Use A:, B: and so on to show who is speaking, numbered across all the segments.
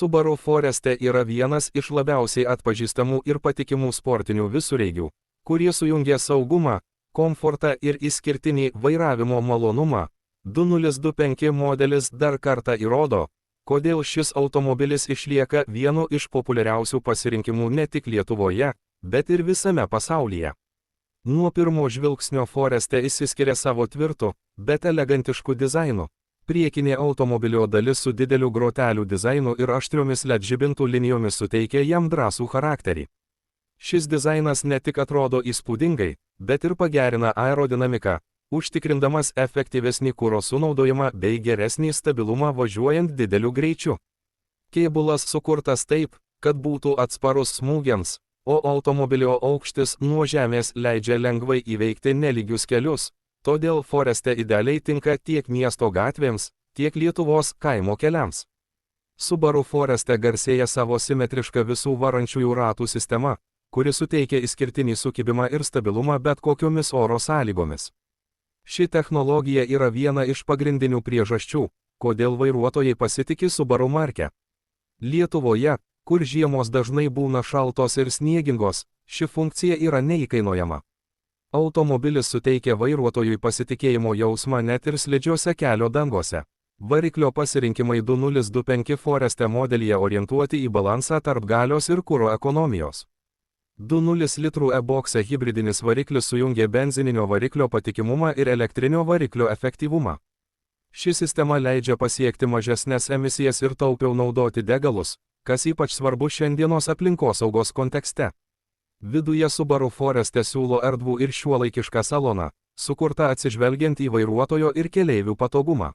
A: Subaru Forester yra vienas iš labiausiai atpažįstamų ir patikimų sportinių visureigių, kurie sujungia saugumą, komfortą ir išskirtinį vairavimo malonumą. 2025 modelis dar kartą įrodo, kodėl šis automobilis išlieka vienu iš populiariausių pasirinkimų ne tik Lietuvoje, bet ir visame pasaulyje. Nuo pirmo žvilgsnio Forester išsiskiria savo tvirtu, bet elegantišku dizainu. Priekinė automobilio dalis su dideliu grotelių dizainu ir aštriomis LED žibintų linijomis suteikia jam drąsų charakterį. Šis dizainas ne tik atrodo įspūdingai, bet ir pagerina aerodinamiką, užtikrindamas efektyvesnį kuro sunaudojimą bei geresnį stabilumą važiuojant dideliu greičiu. Kėbulas sukurtas taip, kad būtų atsparus smūgiams, o automobilio aukštis nuo žemės leidžia lengvai įveikti nelygius kelius, todėl Forester idealiai tinka tiek miesto gatvėms, tiek Lietuvos kaimo keliams. Subaru Forester garsėja savo simetriška visų varančiųjų ratų sistema, kuri suteikia išskirtinį sukibimą ir stabilumą bet kokiomis oro sąlygomis. Ši technologija yra viena iš pagrindinių priežasčių, kodėl vairuotojai pasitiki Subaru marke. Lietuvoje, kur žiemos dažnai būna šaltos ir sniegingos, ši funkcija yra neįkainojama. Automobilis suteikia vairuotojui pasitikėjimo jausmą net ir slidžiose kelio dangose. Variklio pasirinkimai 2025 Forester modelyje orientuoti į balansą tarp galios ir kuro ekonomijos. 2.0 litrų e-boxe hybridinis variklis sujungia benzininio variklio patikimumą ir elektrinio variklio efektyvumą. Ši sistema leidžia pasiekti mažesnes emisijas ir taupiau naudoti degalus, kas ypač svarbu šiandienos aplinkosaugos kontekste. Viduje Subaru Forester siūlo erdvų ir šiuolaikišką saloną, sukurta atsižvelgiant į vairuotojo ir keleivių patogumą.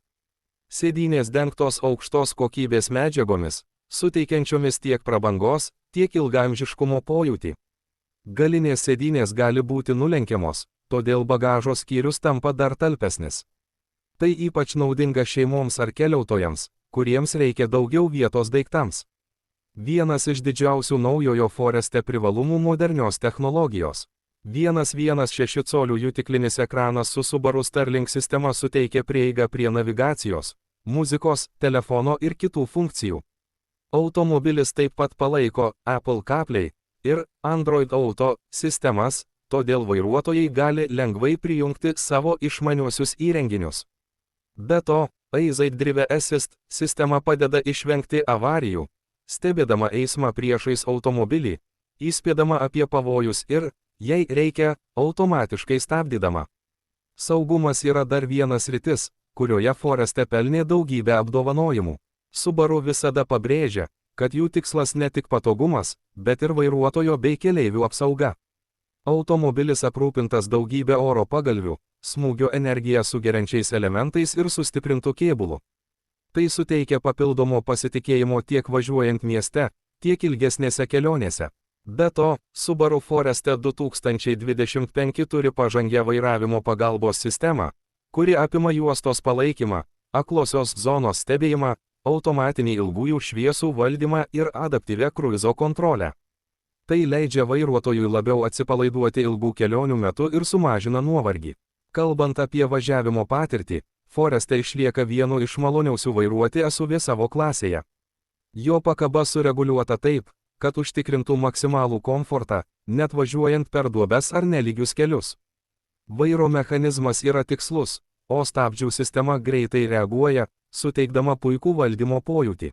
A: Sėdynės dengtos aukštos kokybės medžiagomis, suteikiančiomis tiek prabangos, tiek ilgaamžiškumo pojūtį. Galinės sėdynės gali būti nulenkiamos, todėl bagažo skyrius tampa dar talpesnis. Tai ypač naudinga šeimoms ar keliautojams, kuriems reikia daugiau vietos daiktams. Vienas iš didžiausių naujojo Forester privalumų modernios technologijos. 1.16 colių jutiklinis ekranas su Subaru Starlink sistema suteikia prieigą prie navigacijos, muzikos, telefono ir kitų funkcijų. Automobilis taip pat palaiko Apple CarPlay ir Android Auto sistemas, todėl vairuotojai gali lengvai prijungti savo išmaniuosius įrenginius. Be to, Ainside Drive Assist sistema padeda išvengti avarijų, stebėdama eismą priešais automobilį, įspėdama apie pavojus ir, jei reikia, automatiškai stabdydama. Saugumas yra dar vienas sritis, kurioje Forester pelnė daugybę apdovanojimų. Subaru visada pabrėžia, kad jų tikslas ne tik patogumas, bet ir vairuotojo bei keleivių apsauga. Automobilis aprūpintas daugybę oro pagalvių, smūgio energiją sugeriančiais elementais ir sustiprintų kėbulų. Tai suteikia papildomo pasitikėjimo tiek važiuojant mieste, tiek ilgesnėse kelionėse. Be to, Subaru Forester 2025 turi pažangią vairavimo pagalbos sistemą, kuri apima juostos palaikymą, aklosios zonos stebėjimą, automatinį ilgųjų šviesų valdymą ir adaptyvią kruizo kontrolę. Tai leidžia vairuotojui labiau atsipalaiduoti ilgų kelionių metu ir sumažina nuovargį. Kalbant apie važiavimo patirtį, Forester išlieka vienu iš maloniausių vairuoti SUV savo klasėje. Jo pakaba sureguliuota taip, kad užtikrintų maksimalų komfortą, net važiuojant per duobes ar nelygius kelius. Vairo mechanizmas yra tikslus, o stabdžių sistema greitai reaguoja, suteikdama puikų valdymo pojūtį.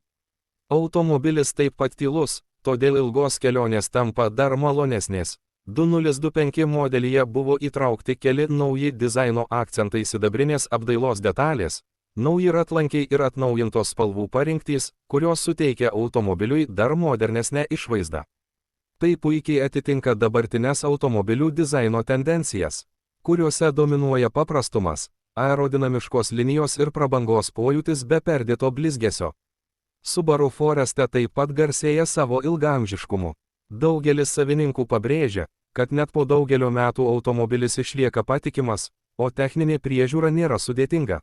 A: Automobilis taip pat tylus, todėl ilgos kelionės tampa dar malonesnės. 2025 modelyje buvo įtraukti keli nauji dizaino akcentai sidabrinės apdailos detalės, nauji ratlankiai ir atnaujintos spalvų parinktys, kurios suteikia automobiliui dar modernesnę išvaizdą. Tai puikiai atitinka dabartines automobilių dizaino tendencijas, kuriuose dominuoja paprastumas, aerodinamiškos linijos ir prabangos pojūtis be perdėto blizgesio. Subaru Forester taip pat garsėja savo ilgaamžiškumu. Daugelis savininkų pabrėžia, kad net po daugelio metų automobilis išlieka patikimas, o techninė priežiūra nėra sudėtinga.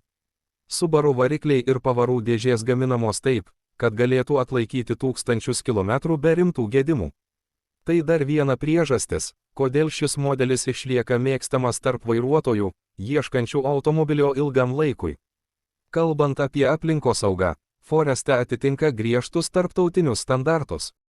A: Subaru varikliai ir pavarų dėžės gaminamos taip, kad galėtų atlaikyti tūkstančius kilometrų be rimtų gedimų. Tai dar viena priežastis, kodėl šis modelis išlieka mėgstamas tarp vairuotojų, ieškančių automobilio ilgam laikui. Kalbant apie aplinkosaugą, Foreste atitinka griežtus tarptautinius standartus.